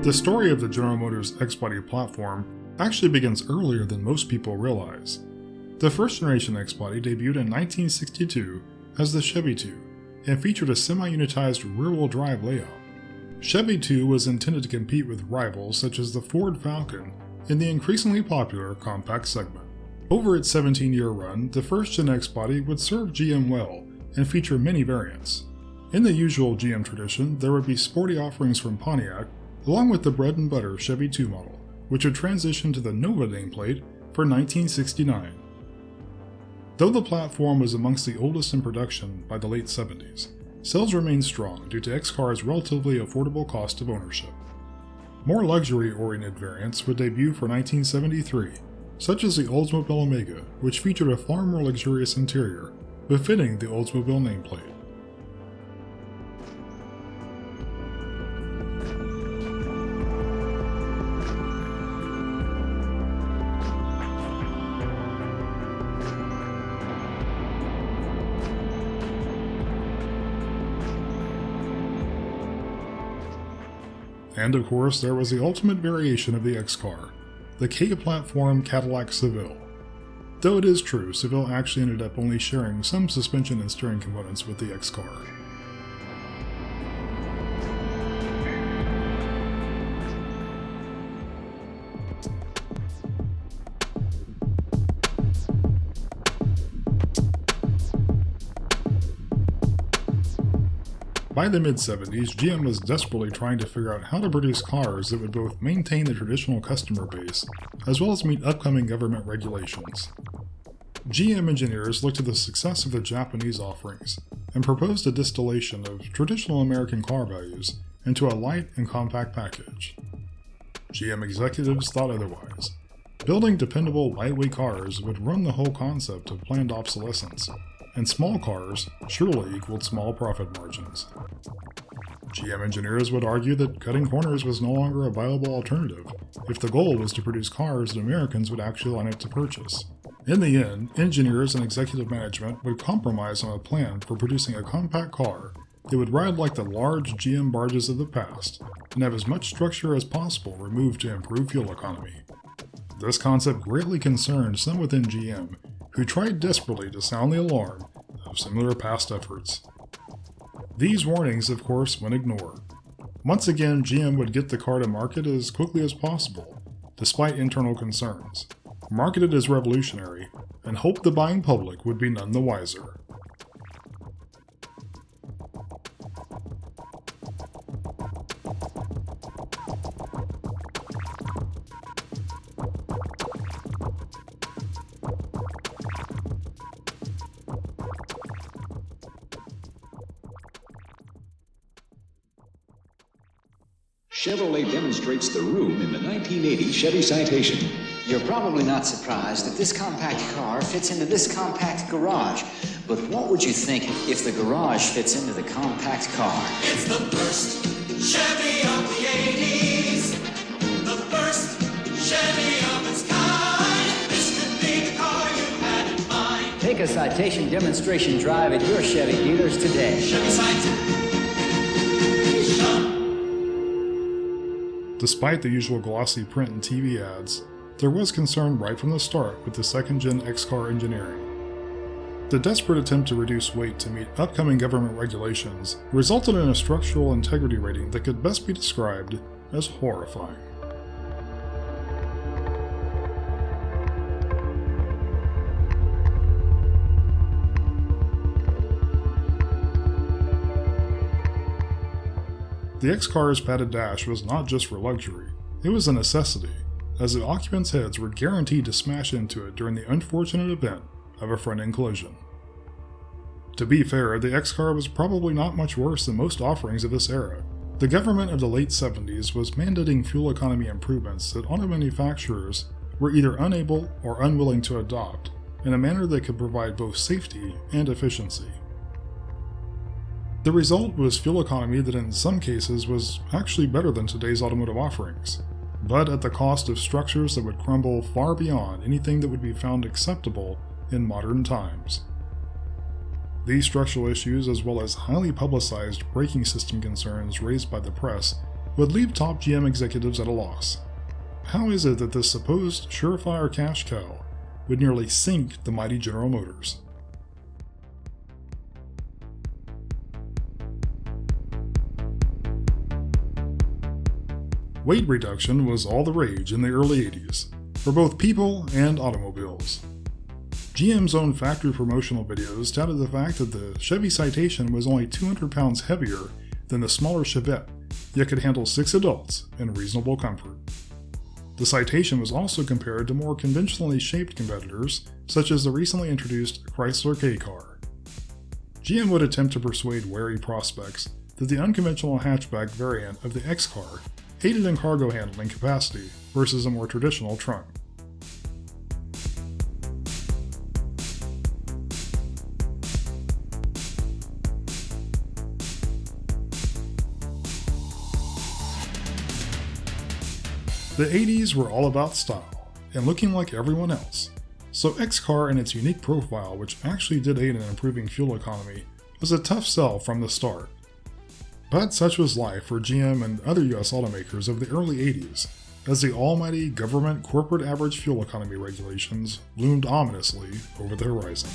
The story of the General Motors X-Body platform actually begins earlier than most people realize. The first generation X-Body debuted in 1962 as the Chevy 2 and featured a semi-unitized rear-wheel drive layout. Chevy 2 was intended to compete with rivals such as the Ford Falcon in the increasingly popular compact segment. Over its 17-year run, the first-gen X-Body would serve GM well and feature many variants. In the usual GM tradition, there would be sporty offerings from Pontiac, along with the bread-and-butter Chevy 2 model, which would transition to the Nova nameplate for 1969. Though the platform was amongst the oldest in production by the late 70s, sales remained strong due to X-Car's relatively affordable cost of ownership. More luxury-oriented variants would debut for 1973, such as the Oldsmobile Omega, which featured a far more luxurious interior, befitting the Oldsmobile nameplate. And of course, there was the ultimate variation of the X-Car, the K-platform Cadillac Seville. Though it is true, Seville actually ended up only sharing some suspension and steering components with the X-Car. By the mid-70s, GM was desperately trying to figure out how to produce cars that would both maintain the traditional customer base, as well as meet upcoming government regulations. GM engineers looked at the success of the Japanese offerings, and proposed a distillation of traditional American car values into a light and compact package. GM executives thought otherwise. Building dependable, lightweight cars would run the whole concept of planned obsolescence, and small cars surely equaled small profit margins. GM engineers would argue that cutting corners was no longer a viable alternative if the goal was to produce cars that Americans would actually line up to purchase. In the end, engineers and executive management would compromise on a plan for producing a compact car that would ride like the large GM barges of the past and have as much structure as possible removed to improve fuel economy. This concept greatly concerned some within GM, who tried desperately to sound the alarm of similar past efforts. These warnings, of course, went ignored. Once again, GM would get the car to market as quickly as possible, despite internal concerns, market it as revolutionary, and hope the buying public would be none the wiser. Chevrolet demonstrates the room in the 1980 Chevy Citation. You're probably not surprised that this compact car fits into this compact garage. But what would you think if the garage fits into the compact car? It's the first Chevy of the 80s. The first Chevy of its kind. This could be the car you had in mind. Take a Citation demonstration drive at your Chevy dealers today. Chevy Citation. Despite the usual glossy print and TV ads, there was concern right from the start with the second-gen X-Car engineering. The desperate attempt to reduce weight to meet upcoming government regulations resulted in a structural integrity rating that could best be described as horrifying. The X-Car's padded dash was not just for luxury, it was a necessity, as the occupants' heads were guaranteed to smash into it during the unfortunate event of a front-end collision. To be fair, the X-Car was probably not much worse than most offerings of this era. The government of the late 70s was mandating fuel economy improvements that auto manufacturers were either unable or unwilling to adopt in a manner that could provide both safety and efficiency. The result was fuel economy that in some cases was actually better than today's automotive offerings, but at the cost of structures that would crumble far beyond anything that would be found acceptable in modern times. These structural issues, as well as highly publicized braking system concerns raised by the press, would leave top GM executives at a loss. How is it that this supposed surefire cash cow would nearly sink the mighty General Motors? Weight reduction was all the rage in the early 80s, for both people and automobiles. GM's own factory promotional videos touted the fact that the Chevy Citation was only 200 pounds heavier than the smaller Chevette, yet could handle 6 adults in reasonable comfort. The Citation was also compared to more conventionally shaped competitors, such as the recently introduced Chrysler K-Car. GM would attempt to persuade wary prospects that the unconventional hatchback variant of the X-Car aided in cargo handling capacity versus a more traditional trunk. The 80s were all about style and looking like everyone else, so X-Car and its unique profile, which actually did aid in improving fuel economy, was a tough sell from the start. But such was life for GM and other US automakers of the early 80s, as the almighty government corporate average fuel economy regulations loomed ominously over the horizon.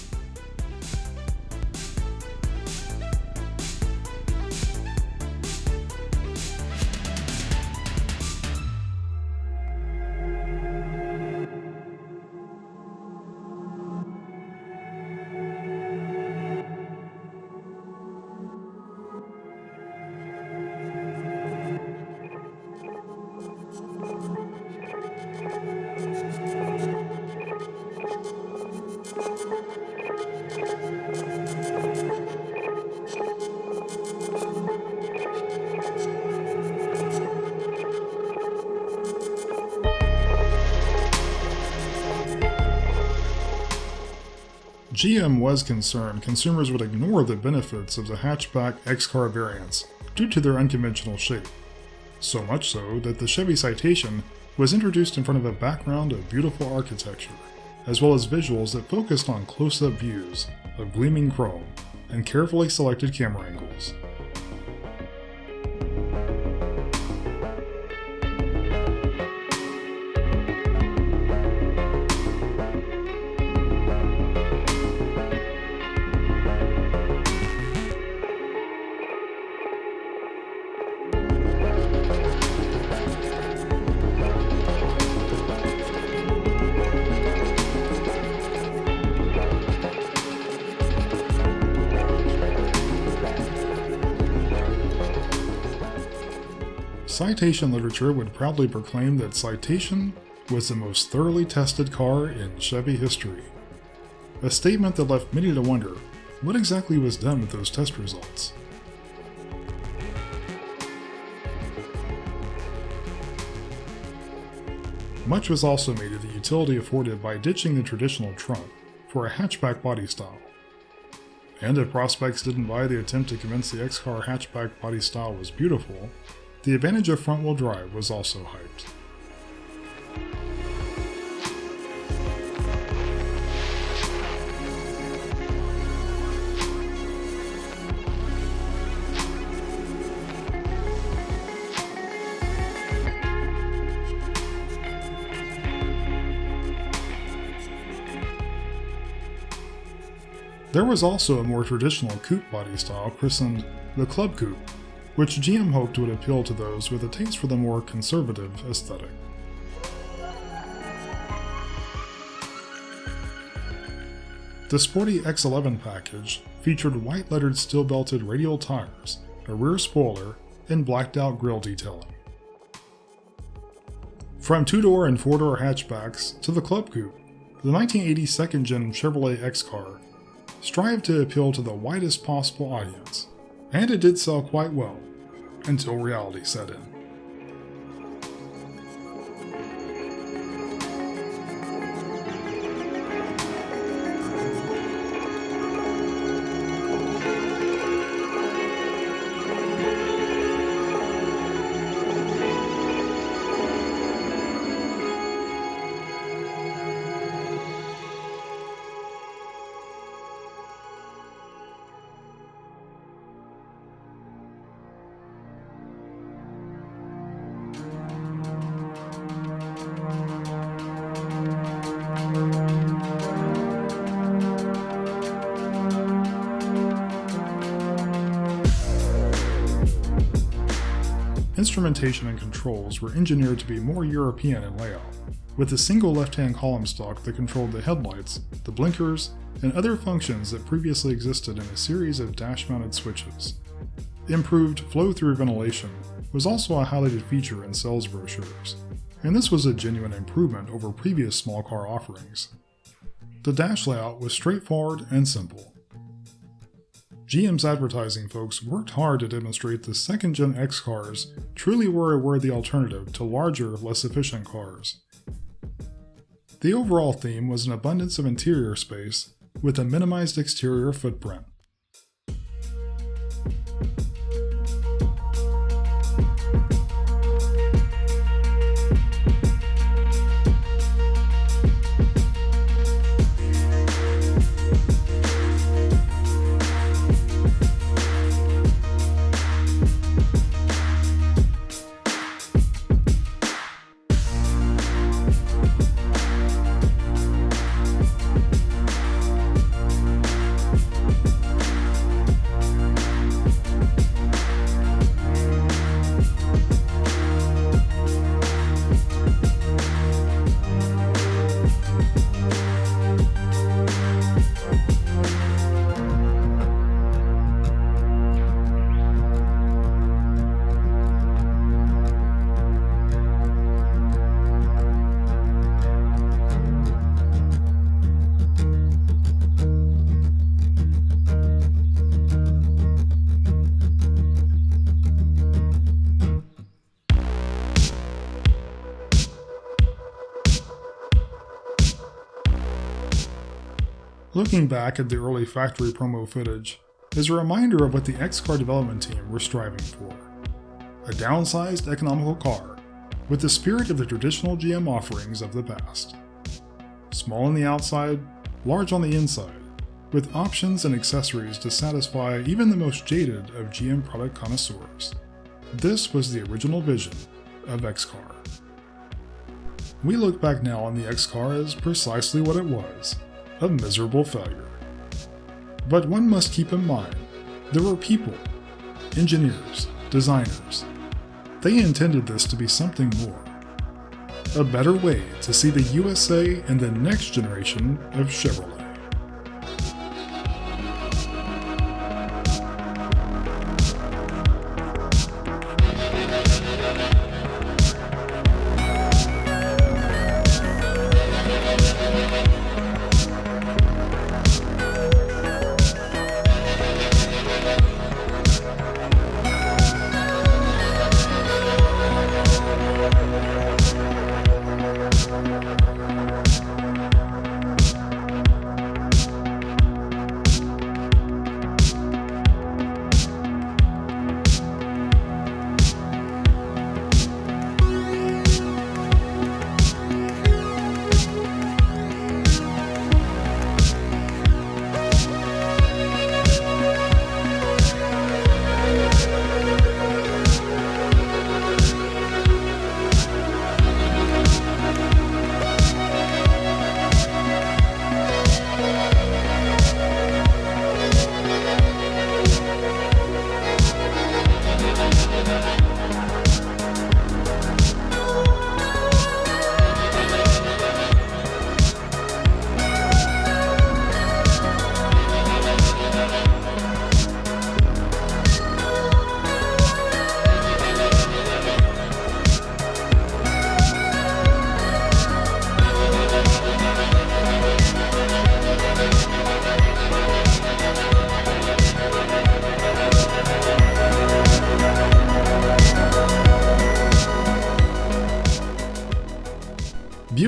GM was concerned consumers would ignore the benefits of the hatchback X-Car variants due to their unconventional shape. So much so that the Chevy Citation was introduced in front of a background of beautiful architecture, as well as visuals that focused on close-up views of gleaming chrome and carefully selected camera angles. Citation literature would proudly proclaim that Citation was the most thoroughly tested car in Chevy history. A statement that left many to wonder what exactly was done with those test results. Much was also made of the utility afforded by ditching the traditional trunk for a hatchback body style. And if prospects didn't buy the attempt to convince the X-Car hatchback body style was beautiful, the advantage of front-wheel drive was also hyped. There was also a more traditional coupe body style christened the Club Coupe, which GM hoped would appeal to those with a taste for the more conservative aesthetic. The sporty X11 package featured white-lettered steel-belted radial tires, a rear spoiler, and blacked-out grille detailing. From two-door and four-door hatchbacks to the Club Coupe, the 1980 second-gen Chevrolet X-Car strived to appeal to the widest possible audience, and it did sell quite well, until reality set in. instrumentation and controls were engineered to be more European in layout, with a single left-hand column stalk that controlled the headlights, the blinkers, and other functions that previously existed in a series of dash-mounted switches. Improved flow-through ventilation was also a highlighted feature in sales brochures, and this was a genuine improvement over previous small car offerings. The dash layout was straightforward and simple. GM's advertising folks worked hard to demonstrate the second-gen X cars truly were a worthy alternative to larger, less efficient cars. The overall theme was an abundance of interior space with a minimized exterior footprint. Looking back at the early factory promo footage is a reminder of what the X-Car development team were striving for. A downsized, economical car with the spirit of the traditional GM offerings of the past. Small on the outside, large on the inside, with options and accessories to satisfy even the most jaded of GM product connoisseurs. This was the original vision of X-Car. We look back now on the X-Car as precisely what it was, a miserable failure. But one must keep in mind, there were people, engineers, designers. They intended this to be something more. A better way to see the USA and the next generation of Chevrolet.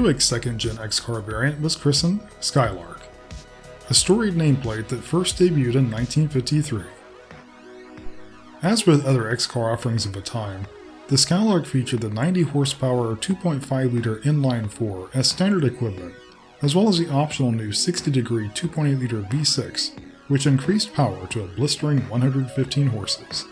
Buick's second-gen X-Car variant was christened Skylark, a storied nameplate that first debuted in 1953. As with other X-Car offerings of the time, the Skylark featured the 90 horsepower 2.5-liter inline-4 as standard equipment, as well as the optional new 60-degree 2.8-liter V6, which increased power to a blistering 115 horses.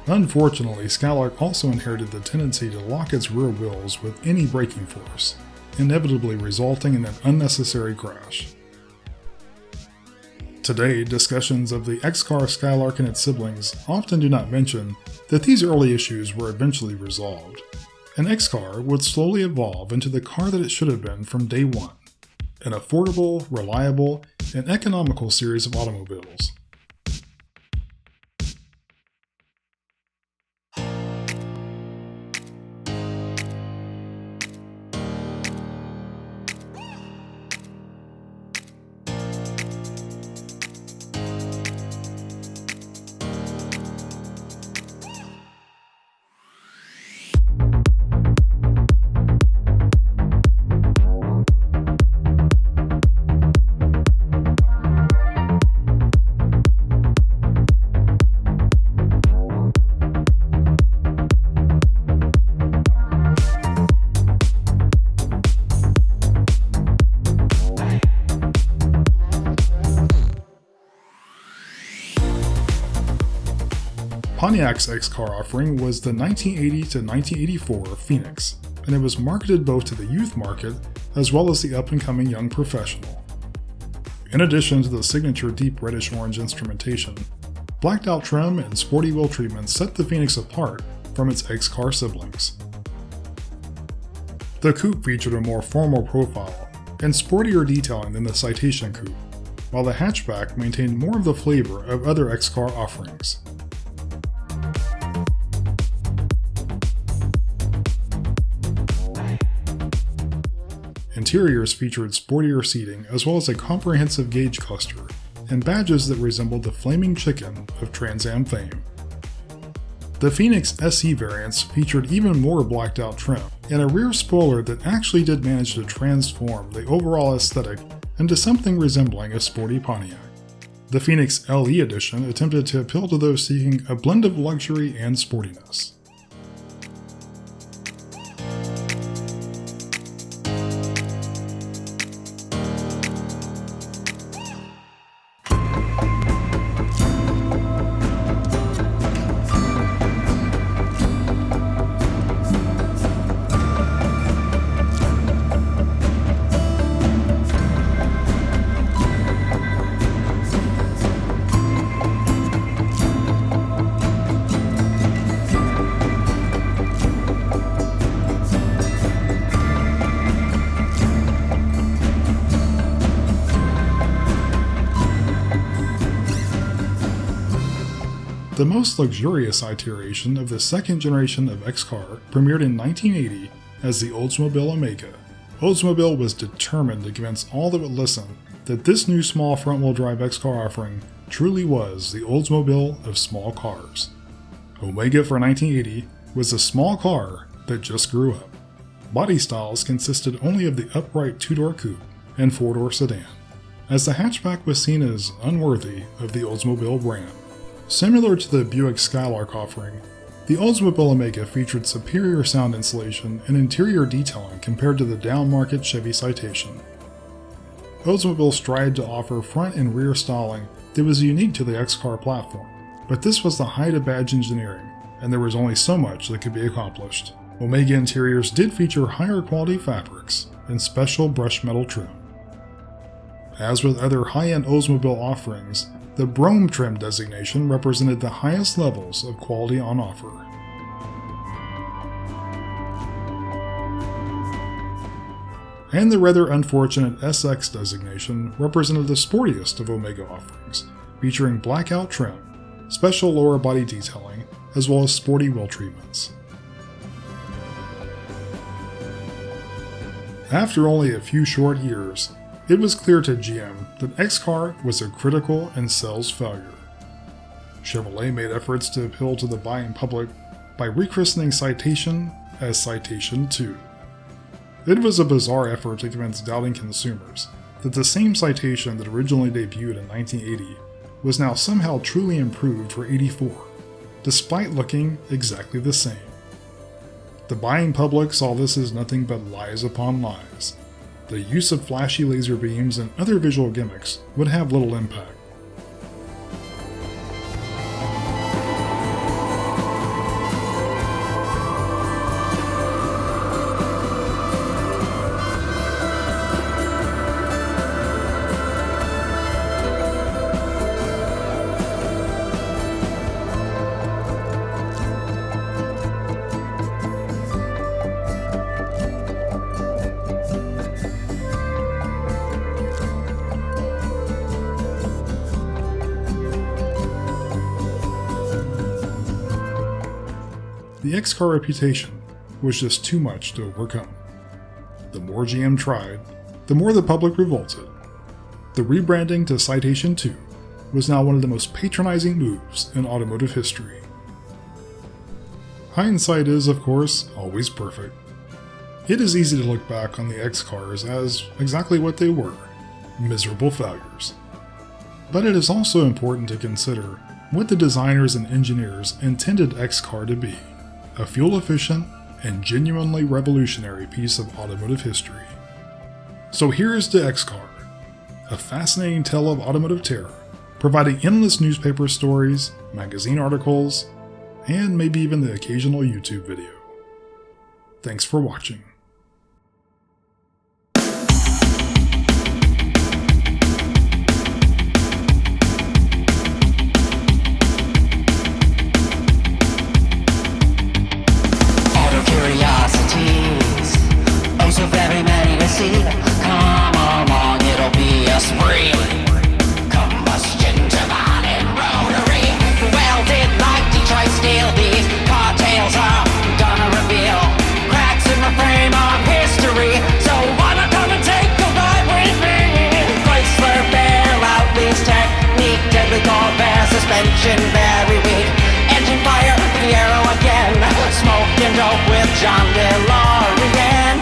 Unfortunately, Skylark also inherited the tendency to lock its rear wheels with any braking force, inevitably resulting in an unnecessary crash. Today, discussions of the X-Car Skylark and its siblings often do not mention that these early issues were eventually resolved. An X-Car would slowly evolve into the car that it should have been from day one, an affordable, reliable, and economical series of automobiles. Pontiac's X-Car offering was the 1980 to 1984 Phoenix, and it was marketed both to the youth market as well as the up-and-coming young professional. In addition to the signature deep reddish-orange instrumentation, blacked-out trim and sporty wheel treatment set the Phoenix apart from its X-Car siblings. The coupe featured a more formal profile and sportier detailing than the Citation coupe, while the hatchback maintained more of the flavor of other X-Car offerings. Interiors featured sportier seating as well as a comprehensive gauge cluster and badges that resembled the flaming chicken of Trans Am fame. The Phoenix SE variants featured even more blacked out trim and a rear spoiler that actually did manage to transform the overall aesthetic into something resembling a sporty Pontiac. The Phoenix LE edition attempted to appeal to those seeking a blend of luxury and sportiness. The most luxurious iteration of the second generation of X-Car premiered in 1980 as the Oldsmobile Omega. Oldsmobile was determined to convince all that would listen that this new small front-wheel drive X-Car offering truly was the Oldsmobile of small cars. Omega for 1980 was a small car that just grew up. Body styles consisted only of the upright two-door coupe and four-door sedan, as the hatchback was seen as unworthy of the Oldsmobile brand. Similar to the Buick Skylark offering, the Oldsmobile Omega featured superior sound insulation and interior detailing compared to the down-market Chevy Citation. Oldsmobile strived to offer front and rear styling that was unique to the X-Car platform, but this was the height of badge engineering, and there was only so much that could be accomplished. Omega interiors did feature higher quality fabrics and special brushed metal trim. As with other high-end Oldsmobile offerings, the Brougham trim designation represented the highest levels of quality on offer. And the rather unfortunate SX designation represented the sportiest of Omega offerings, featuring blackout trim, special lower body detailing, as well as sporty wheel treatments. After only a few short years, it was clear to GM that X-Car was a critical and sales failure. Chevrolet made efforts to appeal to the buying public by rechristening Citation as Citation II. It was a bizarre effort to convince doubting consumers that the same Citation that originally debuted in 1980 was now somehow truly improved for '84, despite looking exactly the same. The buying public saw this as nothing but lies upon lies. The use of flashy laser beams and other visual gimmicks would have little impact. the X-Car reputation was just too much to overcome. The more GM tried, the more the public revolted. The rebranding to Citation 2 was now one of the most patronizing moves in automotive history. Hindsight is, of course, always perfect. It is easy to look back on the X-Cars as exactly what they were, miserable failures. But it is also important to consider what the designers and engineers intended X-Car to be, a fuel-efficient and genuinely revolutionary piece of automotive history. So here is the X-Car, a fascinating tale of automotive terror, providing endless newspaper stories, magazine articles, and maybe even the occasional YouTube video. Thanks for watching. Auto curiosities, oh so very many to see. Come along, it'll be a spree. Combustion turbine and rotary, welded like Detroit steel. These car tales are gonna reveal cracks in the frame of history. So wanna come and take a ride with me? Chrysler bailout lease technique, deadly Corvair suspension very weak. Engine fire, Fiero again, smoking dope with John DeLorean.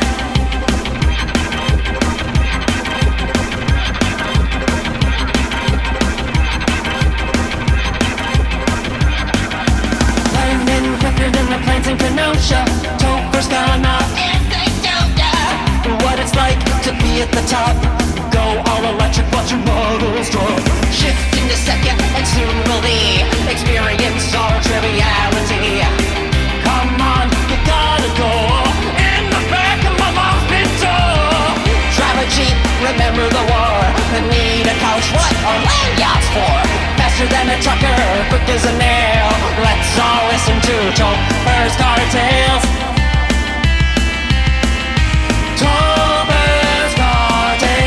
Landing quicker than the planes in Kenosha. Topher's gonna what it's like to be at the top. Go all electric, watch your models drop. Shift into second, and soon will be experience all triviality. Come on, you gotta go in the back of my mom's Pinto. Drive a Jeep, remember the war. Need a couch, what are land yachts for? Faster than a trucker, quick as a nail. Let's all listen to Topher's Car Tales. Topher's Car Tales.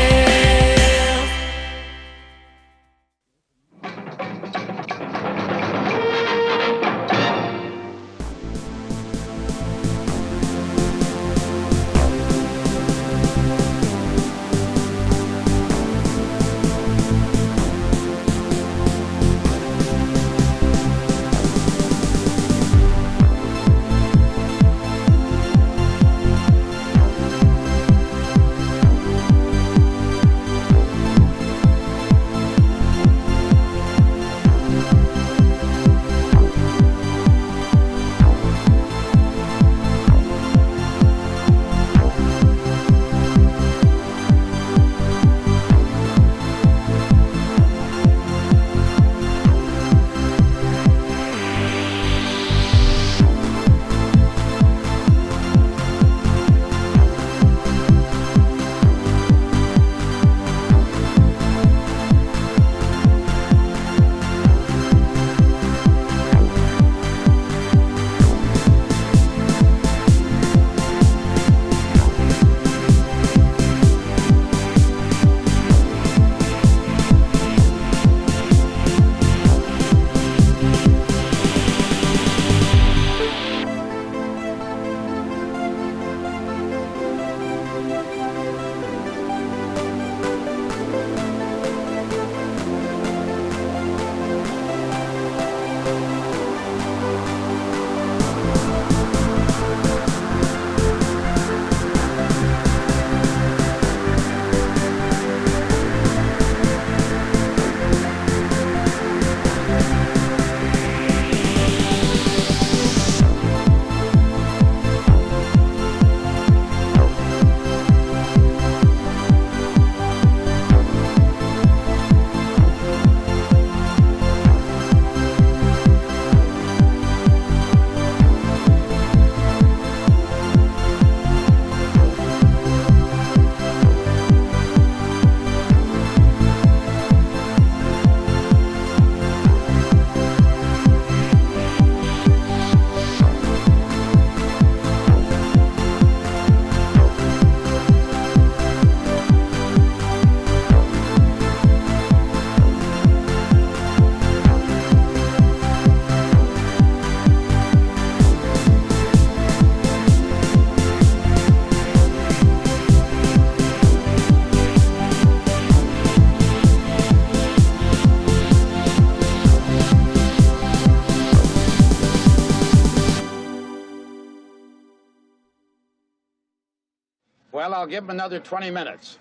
Well, I'll give them another 20 minutes.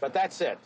But that's it.